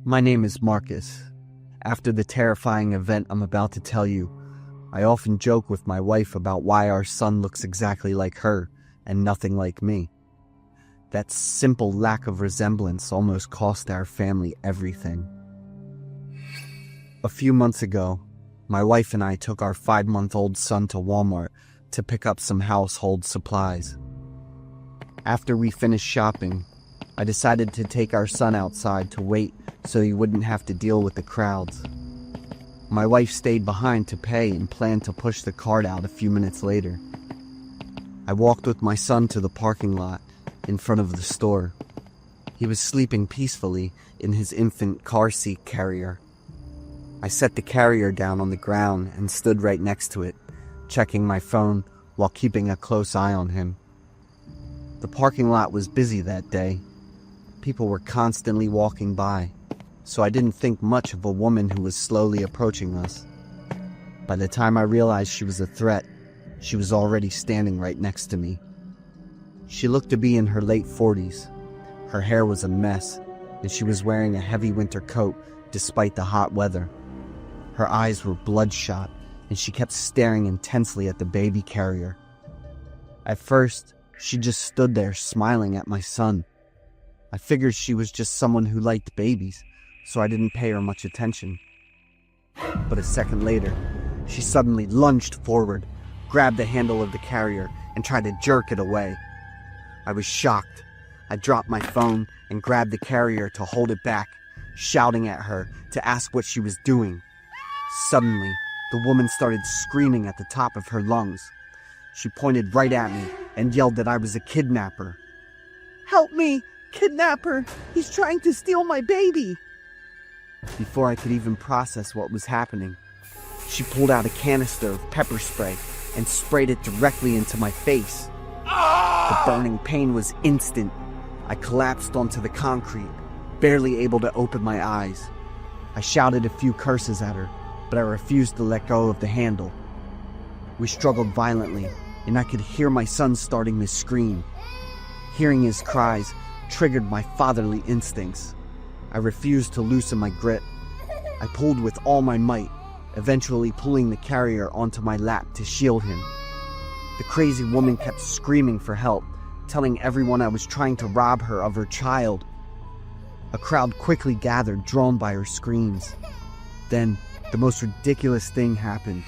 My name is Marcus. After the terrifying event I'm about to tell you, I often joke with my wife about why our son looks exactly like her and nothing like me. That simple lack of resemblance almost cost our family everything. A few months ago, my wife and I took our 5-month-old son to Walmart to pick up some household supplies. After we finished shopping, I decided to take our son outside to wait so he wouldn't have to deal with the crowds. My wife stayed behind to pay and planned to push the cart out a few minutes later. I walked with my son to the parking lot in front of the store. He was sleeping peacefully in his infant car seat carrier. I set the carrier down on the ground and stood right next to it, checking my phone while keeping a close eye on him. The parking lot was busy that day. People were constantly walking by, so I didn't think much of a woman who was slowly approaching us. By the time I realized she was a threat, she was already standing right next to me. She looked to be in her late 40s. Her hair was a mess, and she was wearing a heavy winter coat despite the hot weather. Her eyes were bloodshot, and she kept staring intensely at the baby carrier. At first, she just stood there smiling at my son. I figured she was just someone who liked babies, so I didn't pay her much attention. But a second later, she suddenly lunged forward, grabbed the handle of the carrier, and tried to jerk it away. I was shocked. I dropped my phone and grabbed the carrier to hold it back, shouting at her to ask what she was doing. Suddenly, the woman started screaming at the top of her lungs. She pointed right at me and yelled that I was a kidnapper. "Help me! Kidnapper! He's trying to steal my baby!" Before I could even process what was happening, she pulled out a canister of pepper spray and sprayed it directly into my face. The burning pain was instant. I collapsed onto the concrete, barely able to open my eyes. I shouted a few curses at her, but I refused to let go of the handle. We struggled violently, and I could hear my son starting to scream. Hearing his cries triggered my fatherly instincts. I refused to loosen my grip. I pulled with all my might, eventually pulling the carrier onto my lap to shield him. The crazy woman kept screaming for help, telling everyone I was trying to rob her of her child. A crowd quickly gathered, drawn by her screams. Then, the most ridiculous thing happened.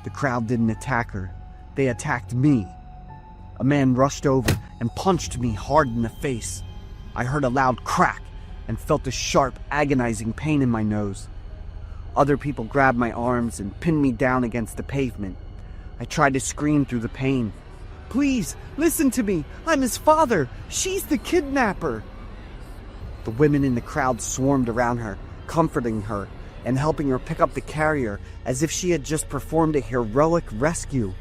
The crowd didn't attack her. They attacked me. A man rushed over and punched me hard in the face. I heard a loud crack and felt a sharp, agonizing pain in my nose. Other people grabbed my arms and pinned me down against the pavement. I tried to scream through the pain. "Please, listen to me! I'm his father! She's the kidnapper!" The women in the crowd swarmed around her, comforting her and helping her pick up the carrier as if she had just performed a heroic rescue.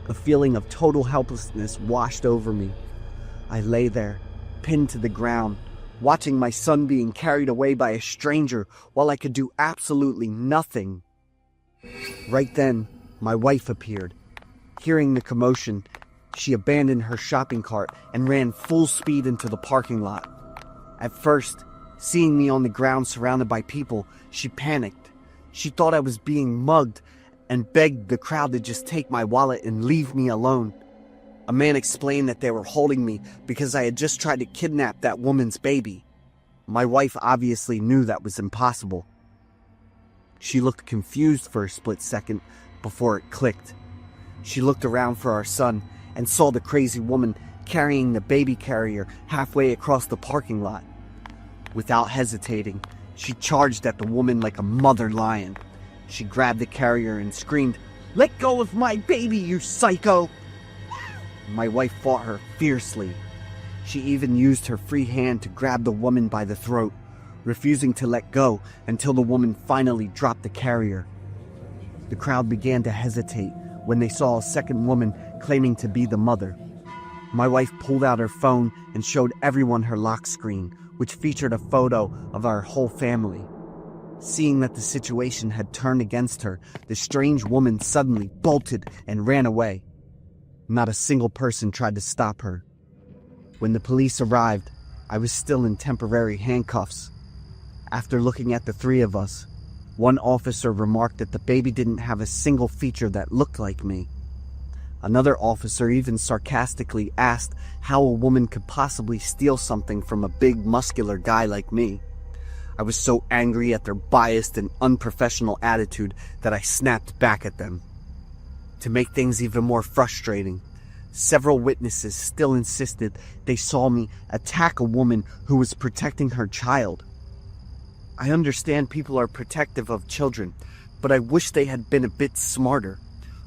A feeling of total helplessness washed over me. I lay there, pinned to the ground, watching my son being carried away by a stranger while I could do absolutely nothing. Right then, my wife appeared. Hearing the commotion, she abandoned her shopping cart and ran full speed into the parking lot. At first, seeing me on the ground surrounded by people, she panicked. She thought I was being mugged and begged the crowd to just take my wallet and leave me alone. A man explained that they were holding me because I had just tried to kidnap that woman's baby. My wife obviously knew that was impossible. She looked confused for a split second before it clicked. She looked around for our son and saw the crazy woman carrying the baby carrier halfway across the parking lot. Without hesitating, she charged at the woman like a mother lion. She grabbed the carrier and screamed, "Let go of my baby, you psycho!" My wife fought her fiercely. She even used her free hand to grab the woman by the throat, refusing to let go until the woman finally dropped the carrier. The crowd began to hesitate when they saw a second woman claiming to be the mother. My wife pulled out her phone and showed everyone her lock screen, which featured a photo of our whole family. Seeing that the situation had turned against her, the strange woman suddenly bolted and ran away. Not a single person tried to stop her. When the police arrived, I was still in temporary handcuffs. After looking at the three of us, one officer remarked that the baby didn't have a single feature that looked like me. Another officer even sarcastically asked how a woman could possibly steal something from a big, muscular guy like me. I was so angry at their biased and unprofessional attitude that I snapped back at them. To make things even more frustrating, several witnesses still insisted they saw me attack a woman who was protecting her child. I understand people are protective of children, but I wish they had been a bit smarter.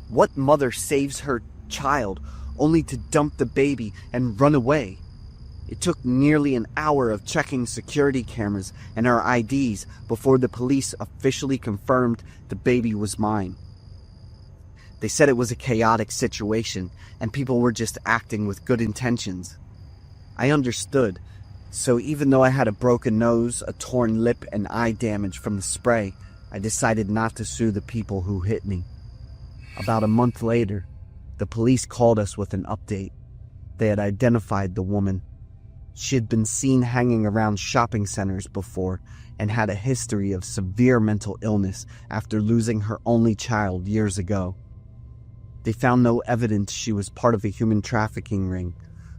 What mother saves her child only to dump the baby and run away? It took nearly an hour of checking security cameras and our IDs before the police officially confirmed the baby was mine. They said it was a chaotic situation and people were just acting with good intentions. I understood, so even though I had a broken nose, a torn lip, and eye damage from the spray, I decided not to sue the people who hit me. About a month later, the police called us with an update. They had identified the woman. She had been seen hanging around shopping centers before and had a history of severe mental illness after losing her only child years ago. They found no evidence she was part of a human trafficking ring,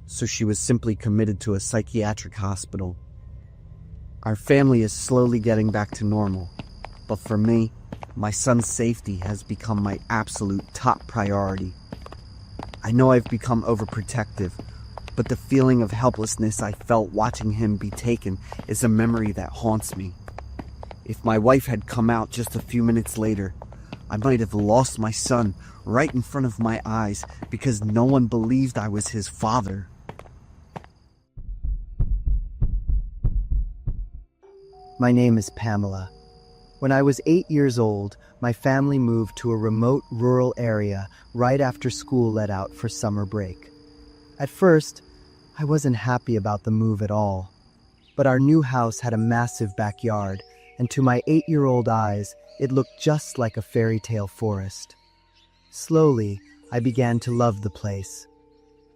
so she was simply committed to a psychiatric hospital. Our family is slowly getting back to normal, but for me, my son's safety has become my absolute top priority. I know I've become overprotective, but the feeling of helplessness I felt watching him be taken is a memory that haunts me. If my wife had come out just a few minutes later, I might have lost my son right in front of my eyes because no one believed I was his father. My name is Pamela. When I was 8 years old, my family moved to a remote rural area right after school let out for summer break. At first, I wasn't happy about the move at all. But our new house had a massive backyard, and to my 8-year-old eyes, it looked just like a fairy tale forest. Slowly, I began to love the place.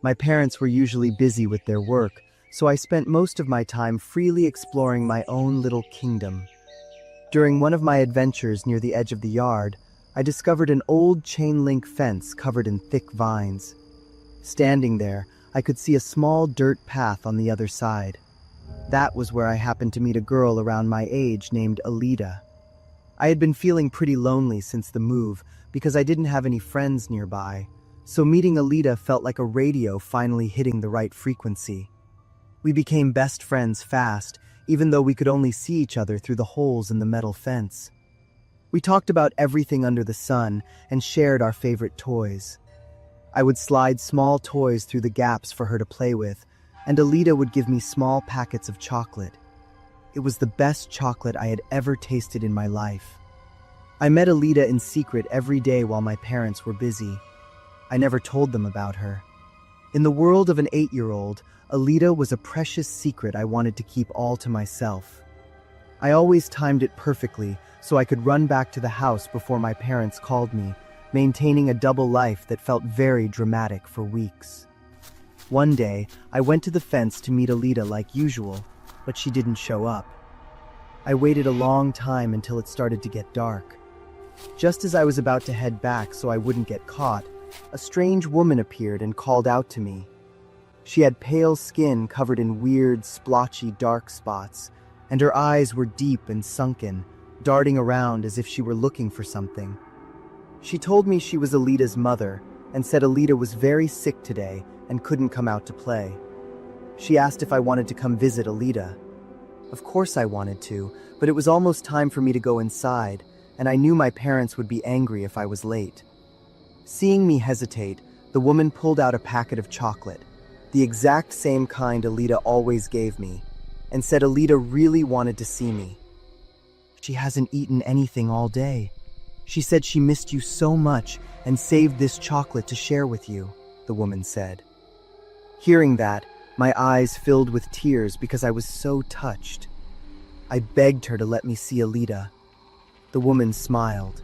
My parents were usually busy with their work, so I spent most of my time freely exploring my own little kingdom. During one of my adventures near the edge of the yard, I discovered an old chain-link fence covered in thick vines. Standing there, I could see a small dirt path on the other side. That was where I happened to meet a girl around my age named Alida. I had been feeling pretty lonely since the move because I didn't have any friends nearby, so meeting Alida felt like a radio finally hitting the right frequency. We became best friends fast, even though we could only see each other through the holes in the metal fence. We talked about everything under the sun and shared our favorite toys. I would slide small toys through the gaps for her to play with, and Alida would give me small packets of chocolate. It was the best chocolate I had ever tasted in my life. I met Alida in secret every day while my parents were busy. I never told them about her. In the world of an 8-year-old, Alida was a precious secret I wanted to keep all to myself. I always timed it perfectly so I could run back to the house before my parents called me, maintaining a double life that felt very dramatic for weeks. One day, I went to the fence to meet Alida like usual, but she didn't show up. I waited a long time until it started to get dark. Just as I was about to head back so I wouldn't get caught, a strange woman appeared and called out to me. She had pale skin covered in weird, splotchy dark spots, and her eyes were deep and sunken, darting around as if she were looking for something. She told me she was Alida's mother and said Alida was very sick today and couldn't come out to play. She asked if I wanted to come visit Alida. Of course I wanted to, but it was almost time for me to go inside, and I knew my parents would be angry if I was late. Seeing me hesitate, the woman pulled out a packet of chocolate, the exact same kind Alida always gave me, and said Alida really wanted to see me. She hasn't eaten anything all day. She said she missed you so much and saved this chocolate to share with you, the woman said. Hearing that, my eyes filled with tears because I was so touched. I begged her to let me see Alida. The woman smiled.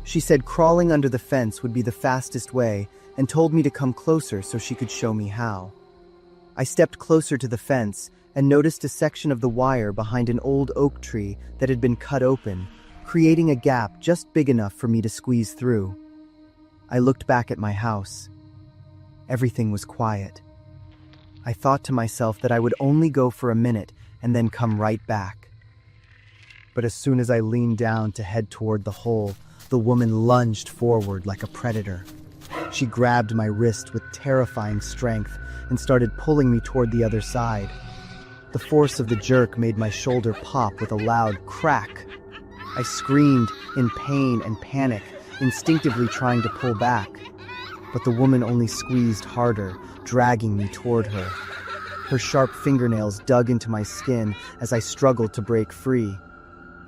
She said crawling under the fence would be the fastest way and told me to come closer so she could show me how. I stepped closer to the fence and noticed a section of the wire behind an old oak tree that had been cut open, creating a gap just big enough for me to squeeze through. I looked back at my house. Everything was quiet. I thought to myself that I would only go for a minute and then come right back. But as soon as I leaned down to head toward the hole, the woman lunged forward like a predator. She grabbed my wrist with terrifying strength and started pulling me toward the other side. The force of the jerk made my shoulder pop with a loud crack. I screamed in pain and panic, instinctively trying to pull back. But the woman only squeezed harder, dragging me toward her. Her sharp fingernails dug into my skin as I struggled to break free.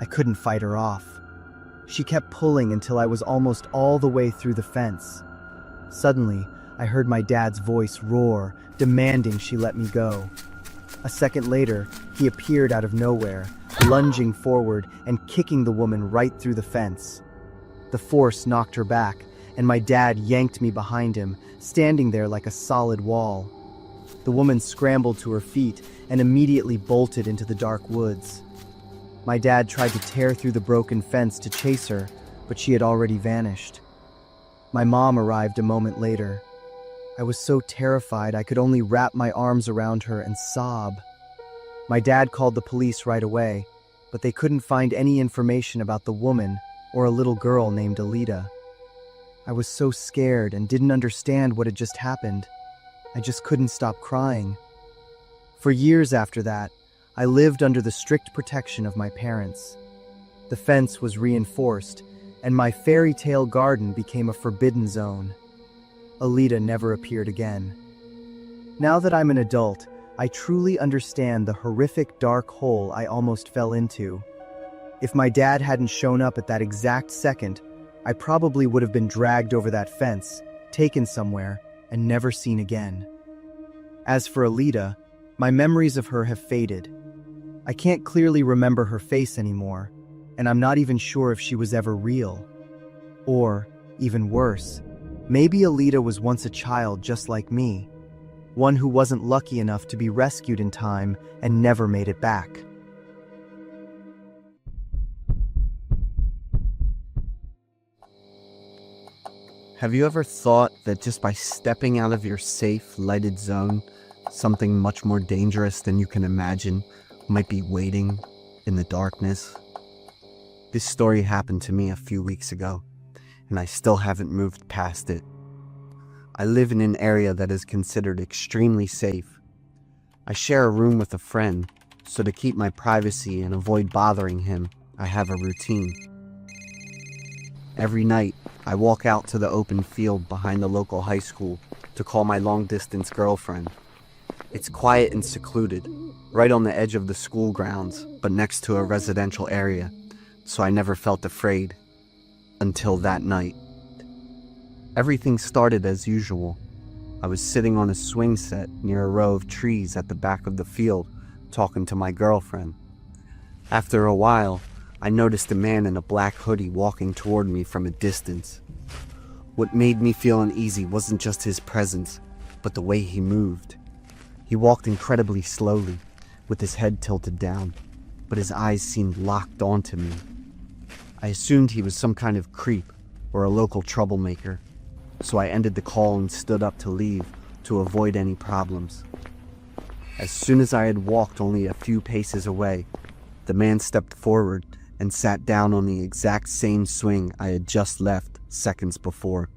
I couldn't fight her off. She kept pulling until I was almost all the way through the fence. Suddenly, I heard my dad's voice roar, demanding she let me go. A second later, he appeared out of nowhere, lunging forward and kicking the woman right through the fence. The force knocked her back, and my dad yanked me behind him, standing there like a solid wall. The woman scrambled to her feet and immediately bolted into the dark woods. My dad tried to tear through the broken fence to chase her, but she had already vanished. My mom arrived a moment later. I was so terrified I could only wrap my arms around her and sob. My dad called the police right away, but they couldn't find any information about the woman or a little girl named Alita. I was so scared and didn't understand what had just happened. I just couldn't stop crying. For years after that, I lived under the strict protection of my parents. The fence was reinforced, and my fairy tale garden became a forbidden zone. Alita never appeared again. Now that I'm an adult, I truly understand the horrific dark hole I almost fell into. If my dad hadn't shown up at that exact second, I probably would have been dragged over that fence, taken somewhere, and never seen again. As for Alita, my memories of her have faded. I can't clearly remember her face anymore, and I'm not even sure if she was ever real. Or, even worse, maybe Alita was once a child just like me, one who wasn't lucky enough to be rescued in time and never made it back. Have you ever thought that just by stepping out of your safe, lighted zone, something much more dangerous than you can imagine might be waiting in the darkness? This story happened to me a few weeks ago, and I still haven't moved past it. I live in an area that is considered extremely safe. I share a room with a friend, so to keep my privacy and avoid bothering him, I have a routine. Every night, I walk out to the open field behind the local high school to call my long-distance girlfriend. It's quiet and secluded, right on the edge of the school grounds, but next to a residential area, so I never felt afraid. Until that night. Everything started as usual. I was sitting on a swing set near a row of trees at the back of the field, talking to my girlfriend. After a while, I noticed a man in a black hoodie walking toward me from a distance. What made me feel uneasy wasn't just his presence, but the way he moved. He walked incredibly slowly, with his head tilted down, but his eyes seemed locked onto me. I assumed he was some kind of creep or a local troublemaker, so I ended the call and stood up to leave to avoid any problems. As soon as I had walked only a few paces away, the man stepped forward and sat down on the exact same swing I had just left seconds before.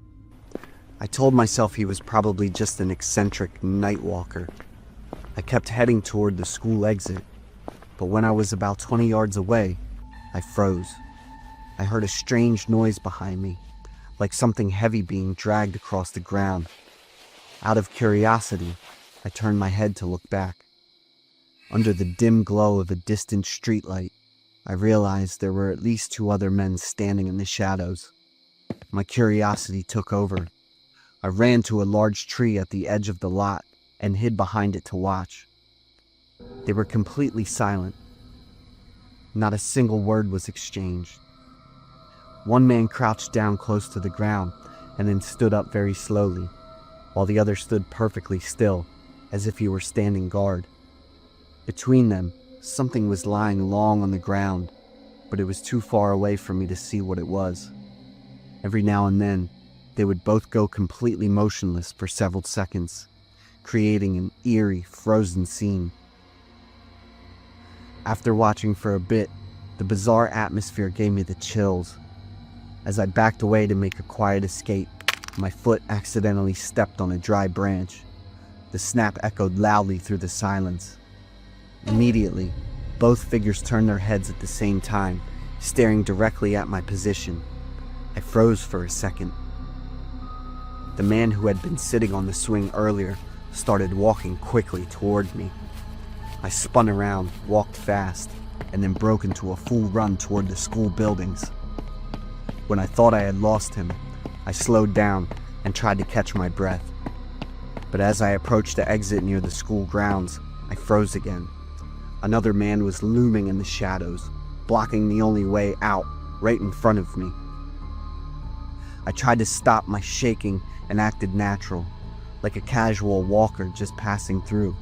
I told myself he was probably just an eccentric night walker. I kept heading toward the school exit, but when I was about 20 yards away, I froze. I heard a strange noise behind me, like something heavy being dragged across the ground. Out of curiosity, I turned my head to look back. Under the dim glow of a distant streetlight, I realized there were at least 2 other men standing in the shadows. My curiosity took over. I ran to a large tree at the edge of the lot and hid behind it to watch. They were completely silent. Not a single word was exchanged. One man crouched down close to the ground and then stood up very slowly, while the other stood perfectly still, as if he were standing guard. Between them, something was lying long on the ground, but it was too far away for me to see what it was. Every now and then, they would both go completely motionless for several seconds, creating an eerie, frozen scene. After watching for a bit, the bizarre atmosphere gave me the chills. As I backed away to make a quiet escape, my foot accidentally stepped on a dry branch. The snap echoed loudly through the silence. Immediately, both figures turned their heads at the same time, staring directly at my position. I froze for a second. The man who had been sitting on the swing earlier started walking quickly toward me. I spun around, walked fast, and then broke into a full run toward the school buildings. When I thought I had lost him, I slowed down and tried to catch my breath. But as I approached the exit near the school grounds, I froze again. Another man was looming in the shadows, blocking the only way out, right in front of me. I tried to stop my shaking and acted natural, like a casual walker just passing through.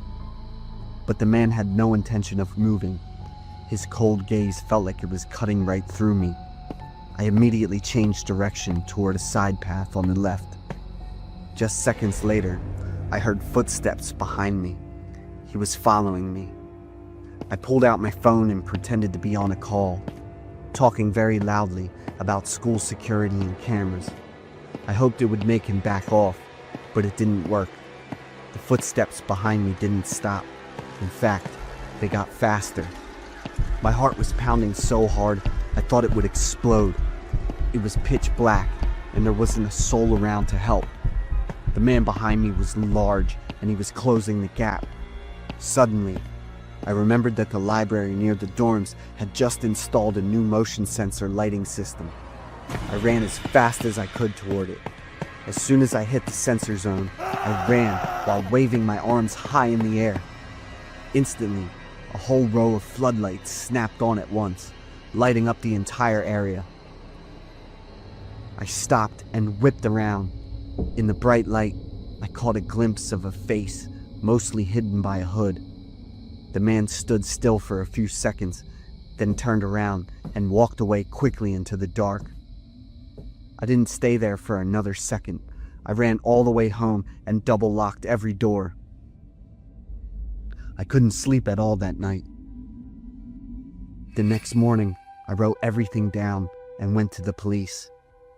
But the man had no intention of moving. His cold gaze felt like it was cutting right through me. I immediately changed direction toward a side path on the left. Just seconds later, I heard footsteps behind me. He was following me. I pulled out my phone and pretended to be on a call, talking very loudly about school security and cameras. I hoped it would make him back off, but it didn't work. The footsteps behind me didn't stop. In fact, they got faster. My heart was pounding so hard, I thought it would explode. It was pitch black, and there wasn't a soul around to help. The man behind me was large, and he was closing the gap. Suddenly, I remembered that the library near the dorms had just installed a new motion sensor lighting system. I ran as fast as I could toward it. As soon as I hit the sensor zone, I ran while waving my arms high in the air. Instantly, a whole row of floodlights snapped on at once, lighting up the entire area. I stopped and whipped around. In the bright light, I caught a glimpse of a face, mostly hidden by a hood. The man stood still for a few seconds, then turned around and walked away quickly into the dark. I didn't stay there for another second. I ran all the way home and double-locked every door. I couldn't sleep at all that night. The next morning, I wrote everything down and went to the police.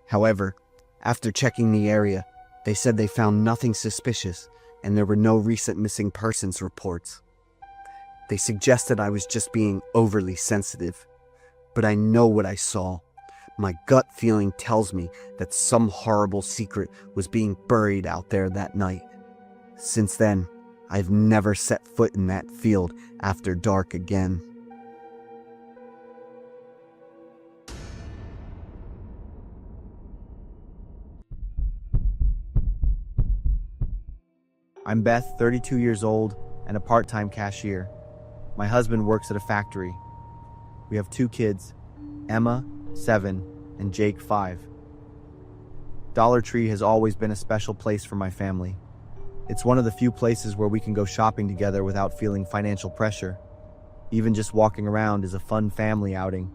However, after checking the area, they said they found nothing suspicious and there were no recent missing persons reports. They suggested I was just being overly sensitive, but I know what I saw. My gut feeling tells me that some horrible secret was being buried out there that night. Since then, I've never set foot in that field after dark again. I'm Beth, 32 years old, and a part-time cashier. My husband works at a factory. We have 2 kids, Emma, 7, and Jake, 5. Dollar Tree has always been a special place for my family. It's one of the few places where we can go shopping together without feeling financial pressure. Even just walking around is a fun family outing.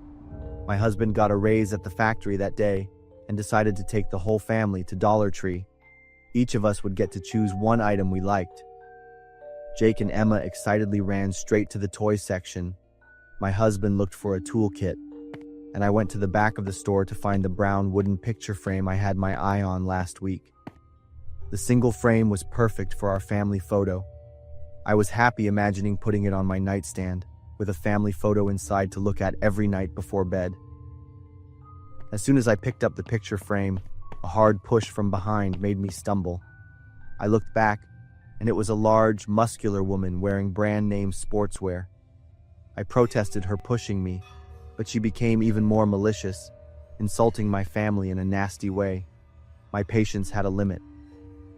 My husband got a raise at the factory that day and decided to take the whole family to Dollar Tree. Each of us would get to choose one item we liked. Jake and Emma excitedly ran straight to the toy section. My husband looked for a toolkit, and I went to the back of the store to find the brown wooden picture frame I had my eye on last week. The single frame was perfect for our family photo. I was happy imagining putting it on my nightstand, with a family photo inside to look at every night before bed. As soon as I picked up the picture frame, a hard push from behind made me stumble. I looked back, and it was a large, muscular woman wearing brand-name sportswear. I protested her pushing me, but she became even more malicious, insulting my family in a nasty way. My patience had a limit.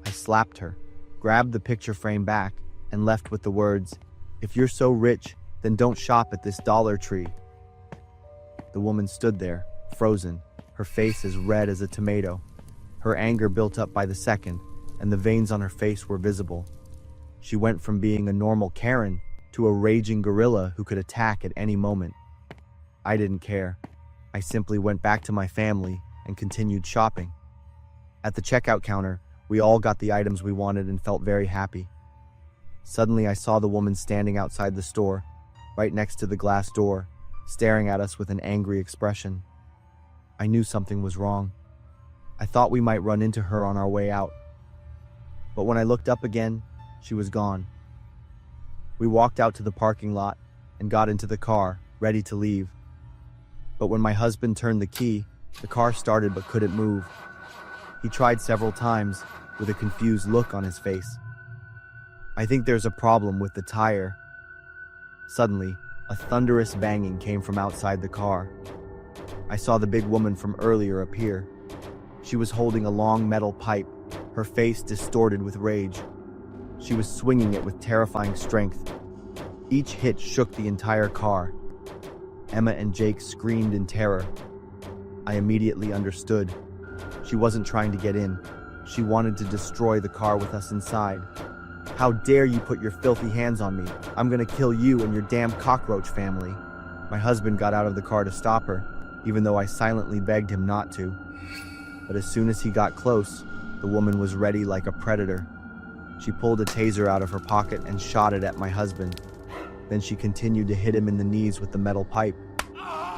I slapped her, grabbed the picture frame back, and left with the words, "If you're so rich, then don't shop at this Dollar Tree." The woman stood there, frozen, her face as red as a tomato. Her anger built up by the second, and the veins on her face were visible. She went from being a normal Karen to a raging gorilla who could attack at any moment. I didn't care. I simply went back to my family and continued shopping. At the checkout counter, we all got the items we wanted and felt very happy. Suddenly, I saw the woman standing outside the store, right next to the glass door, staring at us with an angry expression. I knew something was wrong. I thought we might run into her on our way out. But when I looked up again, she was gone. We walked out to the parking lot and got into the car, ready to leave. But when my husband turned the key, the car started but couldn't move. He tried several times, with a confused look on his face. I think there's a problem with the tire. Suddenly, a thunderous banging came from outside the car. I saw the big woman from earlier appear. She was holding a long metal pipe, her face distorted with rage. She was swinging it with terrifying strength. Each hit shook the entire car. Emma and Jake screamed in terror. I immediately understood. She wasn't trying to get in. She wanted to destroy the car with us inside. How dare you put your filthy hands on me? I'm gonna kill you and your damn cockroach family. My husband got out of the car to stop her, even though I silently begged him not to. But as soon as he got close, the woman was ready like a predator. She pulled a taser out of her pocket and shot it at my husband. Then she continued to hit him in the knees with the metal pipe.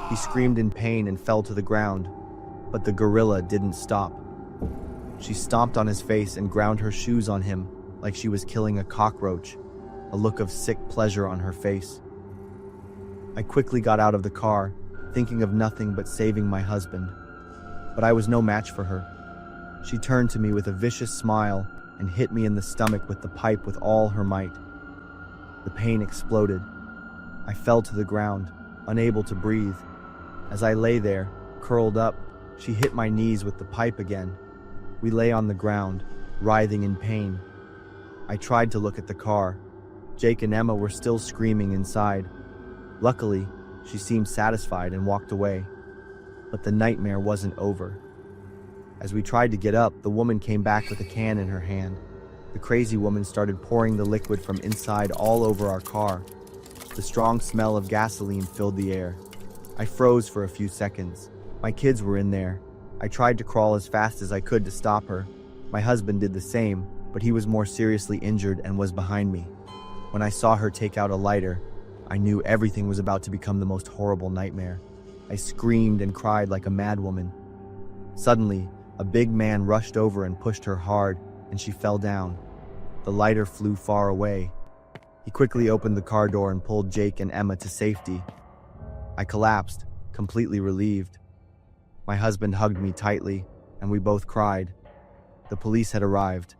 He screamed in pain and fell to the ground, but the gorilla didn't stop. She stomped on his face and ground her shoes on him like she was killing a cockroach, a look of sick pleasure on her face. I quickly got out of the car, thinking of nothing but saving my husband. But I was no match for her. She turned to me with a vicious smile and hit me in the stomach with the pipe with all her might. The pain exploded. I fell to the ground, unable to breathe. As I lay there, curled up, she hit my knees with the pipe again. We lay on the ground, writhing in pain. I tried to look at the car. Jake and Emma were still screaming inside. Luckily, she seemed satisfied and walked away. But the nightmare wasn't over. As we tried to get up, the woman came back with a can in her hand. The crazy woman started pouring the liquid from inside all over our car. The strong smell of gasoline filled the air. I froze for a few seconds. My kids were in there. I tried to crawl as fast as I could to stop her. My husband did the same, but he was more seriously injured and was behind me. When I saw her take out a lighter, I knew everything was about to become the most horrible nightmare. I screamed and cried like a madwoman. Suddenly, a big man rushed over and pushed her hard, and she fell down. The lighter flew far away. He quickly opened the car door and pulled Jake and Emma to safety. I collapsed, completely relieved. My husband hugged me tightly, and we both cried. The police had arrived.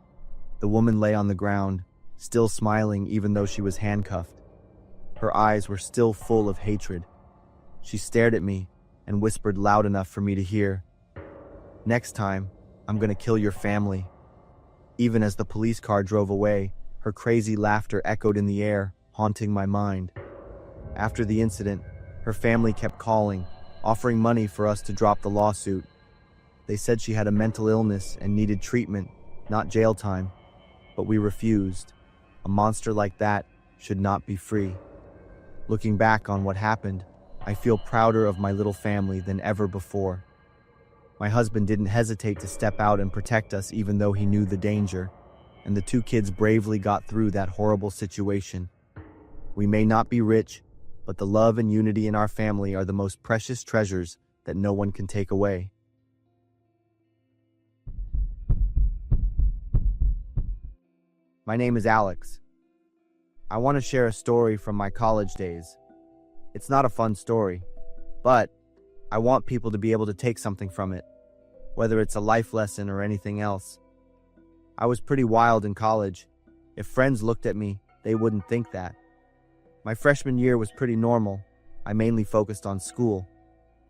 The woman lay on the ground, still smiling even though she was handcuffed. Her eyes were still full of hatred. She stared at me and whispered loud enough for me to hear, "Next time, I'm gonna kill your family." Even as the police car drove away, her crazy laughter echoed in the air, haunting my mind. After the incident, her family kept calling, offering money for us to drop the lawsuit. They said she had a mental illness and needed treatment, not jail time. But we refused. A monster like that should not be free. Looking back on what happened, I feel prouder of my little family than ever before. My husband didn't hesitate to step out and protect us even though he knew the danger, and the two kids bravely got through that horrible situation. We may not be rich, but the love and unity in our family are the most precious treasures that no one can take away. My name is Alex. I want to share a story from my college days. It's not a fun story, but I want people to be able to take something from it, whether it's a life lesson or anything else. I was pretty wild in college. If friends looked at me, they wouldn't think that. My freshman year was pretty normal. I mainly focused on school.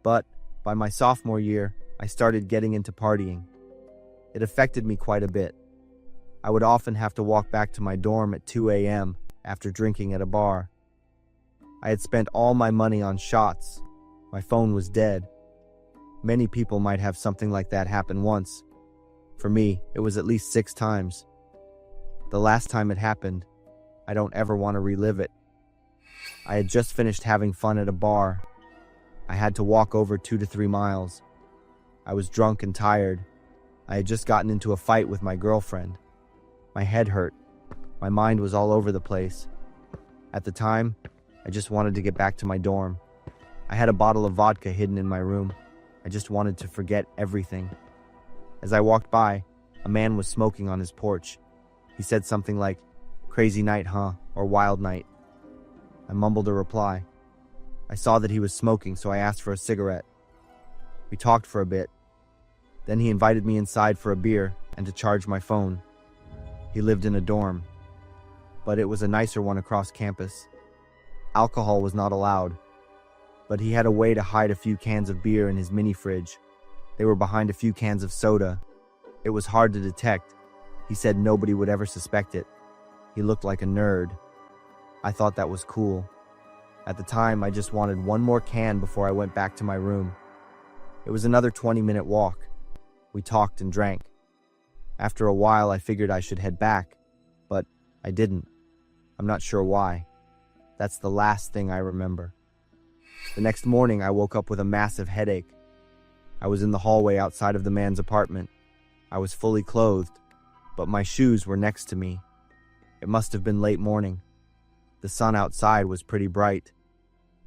But by my sophomore year, I started getting into partying. It affected me quite a bit. I would often have to walk back to my dorm at 2 a.m. after drinking at a bar. I had spent all my money on shots. My phone was dead. Many people might have something like that happen once. For me, it was at least 6 times. The last time it happened, I don't ever want to relive it. I had just finished having fun at a bar. I had to walk over 2 to 3 miles. I was drunk and tired. I had just gotten into a fight with my girlfriend. My head hurt. My mind was all over the place. At the time, I just wanted to get back to my dorm. I had a bottle of vodka hidden in my room. I just wanted to forget everything. As I walked by, a man was smoking on his porch. He said something like, "Crazy night, huh?" or "Wild night." I mumbled a reply. I saw that he was smoking, so I asked for a cigarette. We talked for a bit. Then he invited me inside for a beer and to charge my phone. He lived in a dorm, but it was a nicer one across campus. Alcohol was not allowed, but he had a way to hide a few cans of beer in his mini fridge. They were behind a few cans of soda. It was hard to detect. He said nobody would ever suspect it. He looked like a nerd. I thought that was cool. At the time, I just wanted one more can before I went back to my room. It was another 20-minute walk. We talked and drank. After a while, I figured I should head back, but I didn't. I'm not sure why. That's the last thing I remember. The next morning, I woke up with a massive headache. I was in the hallway outside of the man's apartment. I was fully clothed, but my shoes were next to me. It must have been late morning. The sun outside was pretty bright,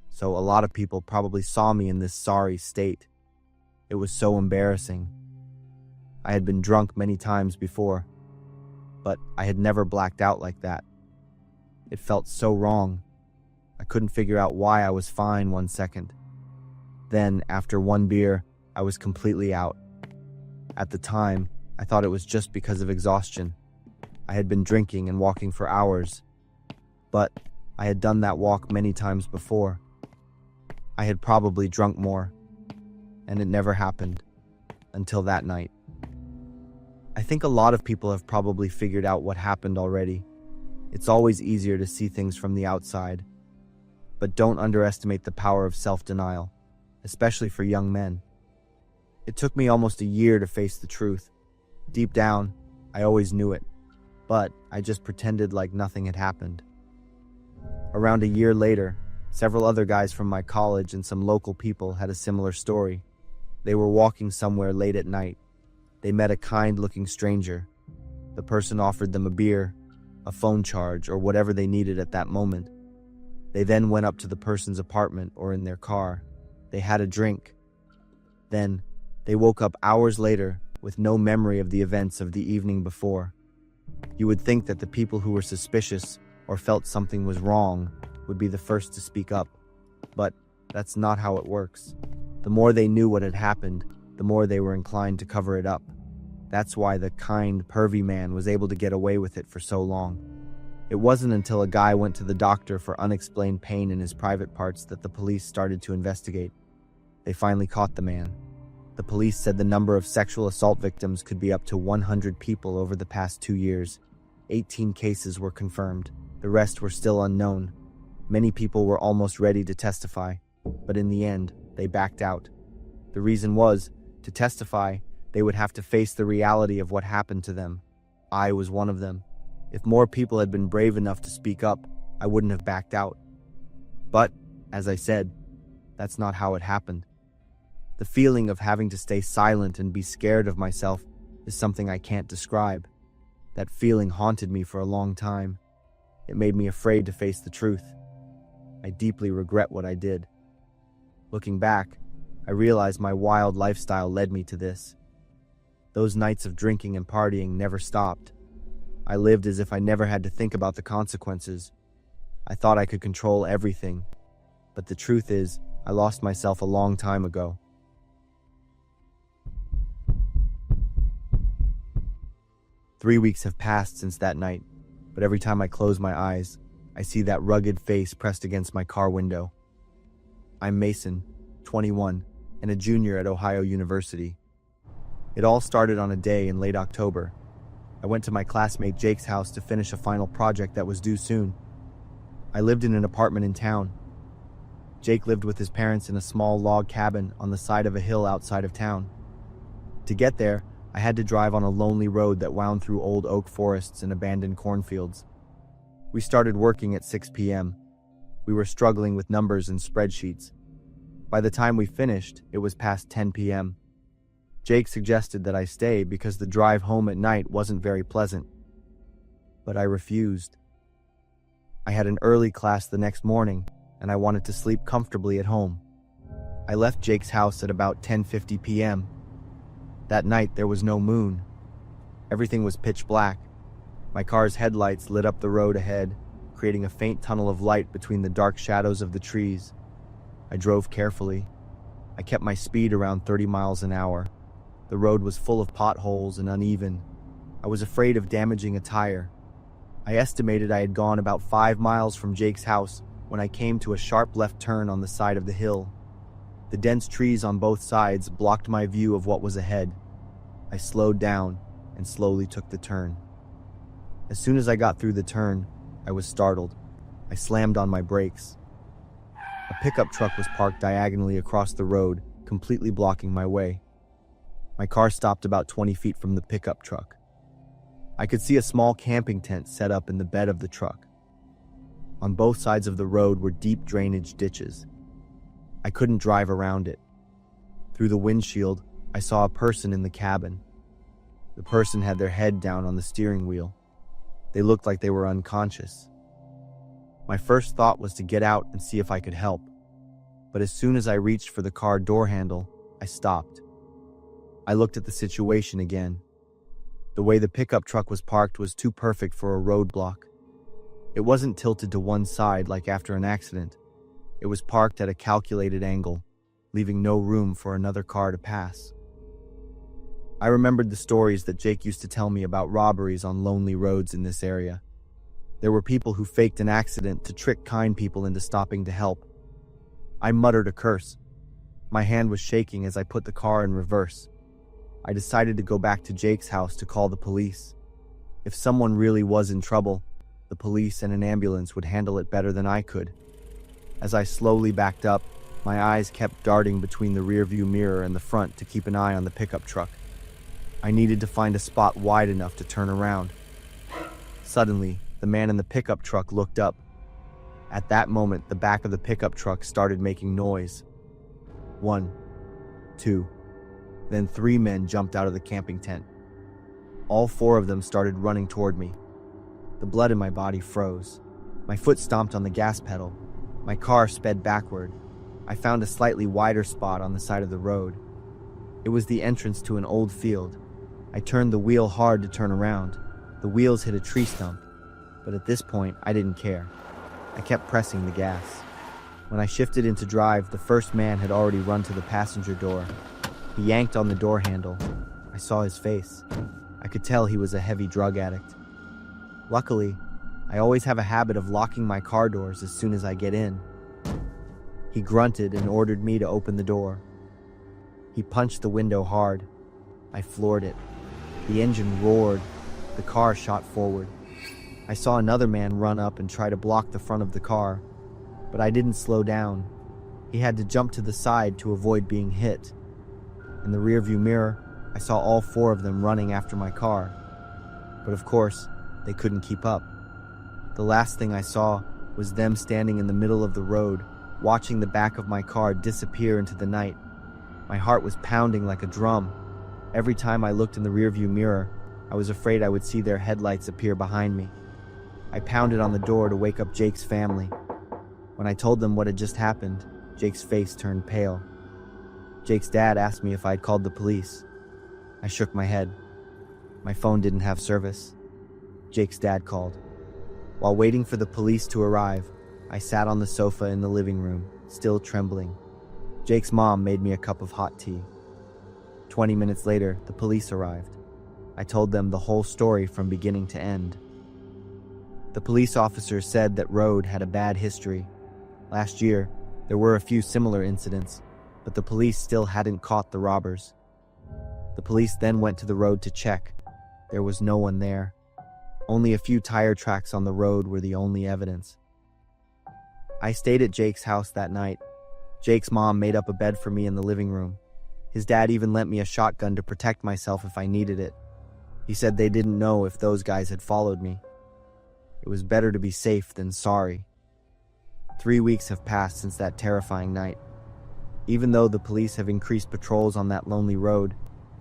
so a lot of people probably saw me in this sorry state. It was so embarrassing. I had been drunk many times before, but I had never blacked out like that. It felt so wrong. I couldn't figure out why I was fine 1 second. Then, after one beer, I was completely out. At the time, I thought it was just because of exhaustion. I had been drinking and walking for hours, but I had done that walk many times before. I had probably drunk more, and it never happened until that night. I think a lot of people have probably figured out what happened already. It's always easier to see things from the outside, but don't underestimate the power of self-denial, especially for young men. It took me almost a year to face the truth. Deep down, I always knew it, but I just pretended like nothing had happened. Around a year later, several other guys from my college and some local people had a similar story. They were walking somewhere late at night. They met a kind-looking stranger. The person offered them a beer, a phone charge, or whatever they needed at that moment. They then went up to the person's apartment or in their car. They had a drink. Then, they woke up hours later with no memory of the events of the evening before. You would think that the people who were suspicious or felt something was wrong would be the first to speak up, but that's not how it works. The more they knew what had happened, the more they were inclined to cover it up. That's why the kind, pervy man was able to get away with it for so long. It wasn't until a guy went to the doctor for unexplained pain in his private parts that the police started to investigate. They finally caught the man. The police said the number of sexual assault victims could be up to 100 people over the past 2 years. 18 cases were confirmed. The rest were still unknown. Many people were almost ready to testify, but in the end, they backed out. The reason was, to testify, they would have to face the reality of what happened to them. I was one of them. If more people had been brave enough to speak up, I wouldn't have backed out. But, as I said, that's not how it happened. The feeling of having to stay silent and be scared of myself is something I can't describe. That feeling haunted me for a long time. It made me afraid to face the truth. I deeply regret what I did. Looking back, I realized my wild lifestyle led me to this. Those nights of drinking and partying never stopped. I lived as if I never had to think about the consequences. I thought I could control everything, but the truth is, I lost myself a long time ago. Three weeks have passed since that night, but every time I close my eyes, I see that rugged face pressed against my car window. I'm Mason, 21, and a junior at Ohio University. It all started on a day in late October. I went to my classmate Jake's house to finish a final project that was due soon. I lived in an apartment in town. Jake lived with his parents in a small log cabin on the side of a hill outside of town. To get there, I had to drive on a lonely road that wound through old oak forests and abandoned cornfields. We started working at 6 p.m. We were struggling with numbers and spreadsheets. By the time we finished, it was past 10 p.m. Jake suggested that I stay because the drive home at night wasn't very pleasant. But I refused. I had an early class the next morning, and I wanted to sleep comfortably at home. I left Jake's house at about 10:50 p.m. That night, there was no moon. Everything was pitch black. My car's headlights lit up the road ahead, creating a faint tunnel of light between the dark shadows of the trees. I drove carefully. I kept my speed around 30 miles an hour. The road was full of potholes and uneven. I was afraid of damaging a tire. I estimated I had gone about 5 miles from Jake's house when I came to a sharp left turn on the side of the hill. The dense trees on both sides blocked my view of what was ahead. I slowed down and slowly took the turn. As soon as I got through the turn, I was startled. I slammed on my brakes. A pickup truck was parked diagonally across the road, completely blocking my way. My car stopped about 20 feet from the pickup truck. I could see a small camping tent set up in the bed of the truck. On both sides of the road were deep drainage ditches. I couldn't drive around it. Through the windshield, I saw a person in the cabin. The person had their head down on the steering wheel. They looked like they were unconscious. My first thought was to get out and see if I could help. But as soon as I reached for the car door handle, I stopped. I looked at the situation again. The way the pickup truck was parked was too perfect for a roadblock. It wasn't tilted to one side like after an accident. It was parked at a calculated angle, leaving no room for another car to pass. I remembered the stories that Jake used to tell me about robberies on lonely roads in this area. There were people who faked an accident to trick kind people into stopping to help. I muttered a curse. My hand was shaking as I put the car in reverse. I decided to go back to Jake's house to call the police. If someone really was in trouble, the police and an ambulance would handle it better than I could. As I slowly backed up, my eyes kept darting between the rearview mirror and the front to keep an eye on the pickup truck. I needed to find a spot wide enough to turn around. Suddenly, the man in the pickup truck looked up. At that moment, the back of the pickup truck started making noise. 1, 2, then 3 men jumped out of the camping tent. All 4 of them started running toward me. The blood in my body froze. My foot stomped on the gas pedal. My car sped backward. I found a slightly wider spot on the side of the road. It was the entrance to an old field. I turned the wheel hard to turn around. The wheels hit a tree stump, but at this point, I didn't care. I kept pressing the gas. When I shifted into drive, the first man had already run to the passenger door. He yanked on the door handle. I saw his face. I could tell he was a heavy drug addict. Luckily, I always have a habit of locking my car doors as soon as I get in. He grunted and ordered me to open the door. He punched the window hard. I floored it. The engine roared. The car shot forward. I saw another man run up and try to block the front of the car, but I didn't slow down. He had to jump to the side to avoid being hit. In the rearview mirror, I saw all 4 of them running after my car. But of course, they couldn't keep up. The last thing I saw was them standing in the middle of the road, watching the back of my car disappear into the night. My heart was pounding like a drum. Every time I looked in the rearview mirror, I was afraid I would see their headlights appear behind me. I pounded on the door to wake up Jake's family. When I told them what had just happened, Jake's face turned pale. Jake's dad asked me if I'd called the police. I shook my head. My phone didn't have service. Jake's dad called. While waiting for the police to arrive, I sat on the sofa in the living room, still trembling. Jake's mom made me a cup of hot tea. 20 minutes later, the police arrived. I told them the whole story from beginning to end. The police officer said that Road had a bad history. Last year, there were a few similar incidents, but the police still hadn't caught the robbers. The police then went to the road to check. There was no one there. Only a few tire tracks on the road were the only evidence. I stayed at Jake's house that night. Jake's mom made up a bed for me in the living room. His dad even lent me a shotgun to protect myself if I needed it. He said they didn't know if those guys had followed me. It was better to be safe than sorry. 3 weeks have passed since that terrifying night. Even though the police have increased patrols on that lonely road,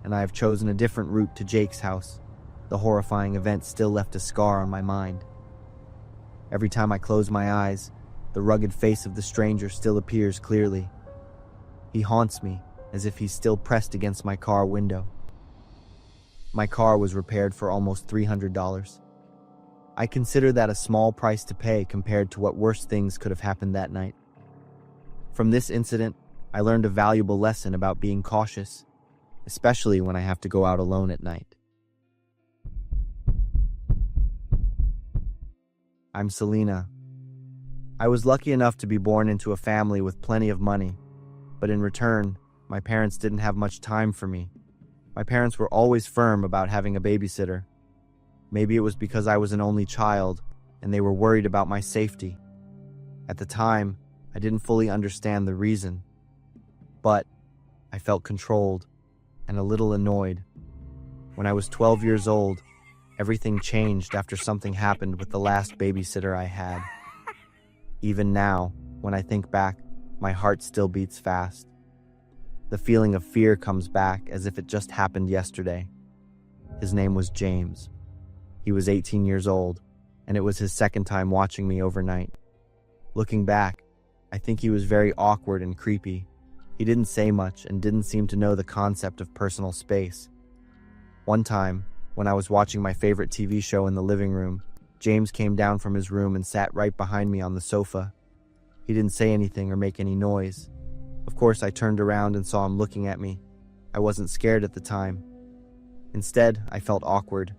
and I have chosen a different route to Jake's house, the horrifying event still left a scar on my mind. Every time I close my eyes, the rugged face of the stranger still appears clearly. He haunts me as if he's still pressed against my car window. My car was repaired for almost $300. I consider that a small price to pay compared to what worse things could have happened that night. From this incident, I learned a valuable lesson about being cautious, especially when I have to go out alone at night. I'm Selena. I was lucky enough to be born into a family with plenty of money, but in return, my parents didn't have much time for me. My parents were always firm about having a babysitter. Maybe it was because I was an only child and they were worried about my safety. At the time, I didn't fully understand the reason, but I felt controlled and a little annoyed. When I was 12 years old, everything changed after something happened with the last babysitter I had. Even now, when I think back, my heart still beats fast. The feeling of fear comes back as if it just happened yesterday. His name was James. He was 18 years old, and it was his second time watching me overnight. Looking back, I think he was very awkward and creepy. He didn't say much and didn't seem to know the concept of personal space. One time, when I was watching my favorite TV show in the living room, James came down from his room and sat right behind me on the sofa. He didn't say anything or make any noise. Of course, I turned around and saw him looking at me. I wasn't scared at the time. Instead, I felt awkward.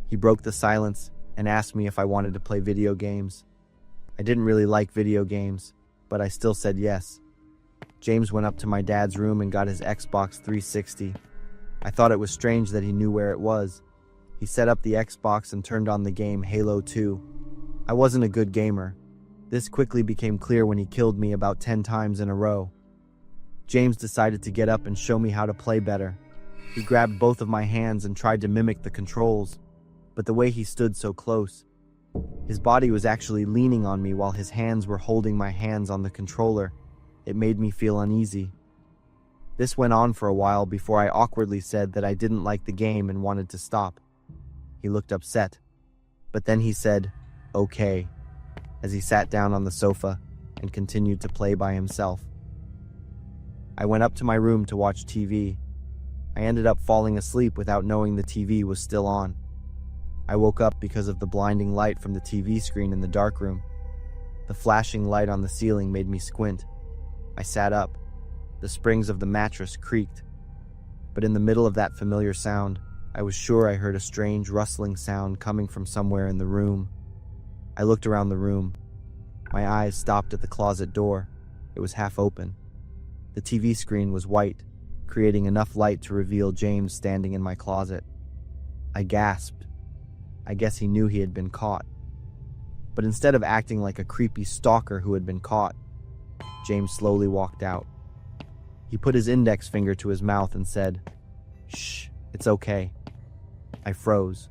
He broke the silence and asked me if I wanted to play video games. I didn't really like video games, but I still said yes. James went up to my dad's room and got his Xbox 360. I thought it was strange that he knew where it was. He set up the Xbox and turned on the game Halo 2. I wasn't a good gamer. This quickly became clear when he killed me about 10 times in a row. James decided to get up and show me how to play better. He grabbed both of my hands and tried to mimic the controls, but the way he stood so close, his body was actually leaning on me while his hands were holding my hands on the controller. It made me feel uneasy. This went on for a while before I awkwardly said that I didn't like the game and wanted to stop. He looked upset, but then he said, "Okay," as he sat down on the sofa and continued to play by himself. I went up to my room to watch TV. I ended up falling asleep without knowing the TV was still on. I woke up because of the blinding light from the TV screen in the dark room. The flashing light on the ceiling made me squint. I sat up. The springs of the mattress creaked. But in the middle of that familiar sound, I was sure I heard a strange rustling sound coming from somewhere in the room. I looked around the room. My eyes stopped at the closet door. It was half open. The TV screen was white, creating enough light to reveal James standing in my closet. I gasped. I guess he knew he had been caught. But instead of acting like a creepy stalker who had been caught, James slowly walked out. He put his index finger to his mouth and said, "Shh, it's okay." I froze.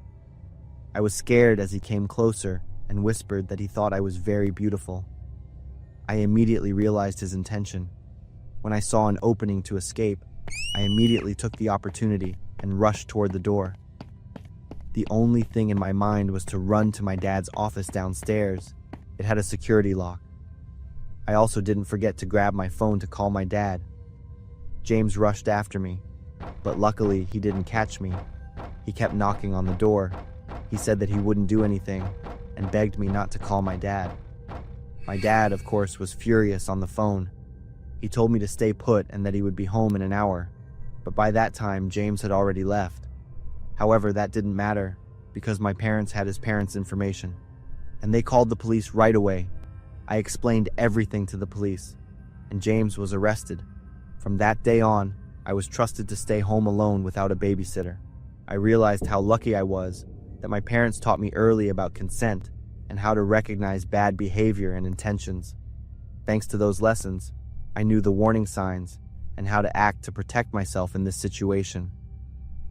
I was scared as he came closer and whispered that he thought I was very beautiful. I immediately realized his intention. When I saw an opening to escape, I immediately took the opportunity and rushed toward the door. The only thing in my mind was to run to my dad's office downstairs. It had a security lock. I also didn't forget to grab my phone to call my dad. James rushed after me, but luckily he didn't catch me. He kept knocking on the door. He said that he wouldn't do anything and begged me not to call my dad. My dad, of course, was furious on the phone. He told me to stay put and that he would be home in an hour, but by that time James had already left. However, that didn't matter because my parents had his parents' information, and they called the police right away. I explained everything to the police, and James was arrested. From that day on, I was trusted to stay home alone without a babysitter. I realized how lucky I was that my parents taught me early about consent and how to recognize bad behavior and intentions. Thanks to those lessons, I knew the warning signs and how to act to protect myself in this situation.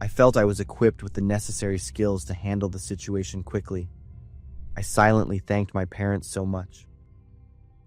I felt I was equipped with the necessary skills to handle the situation quickly. I silently thanked my parents so much.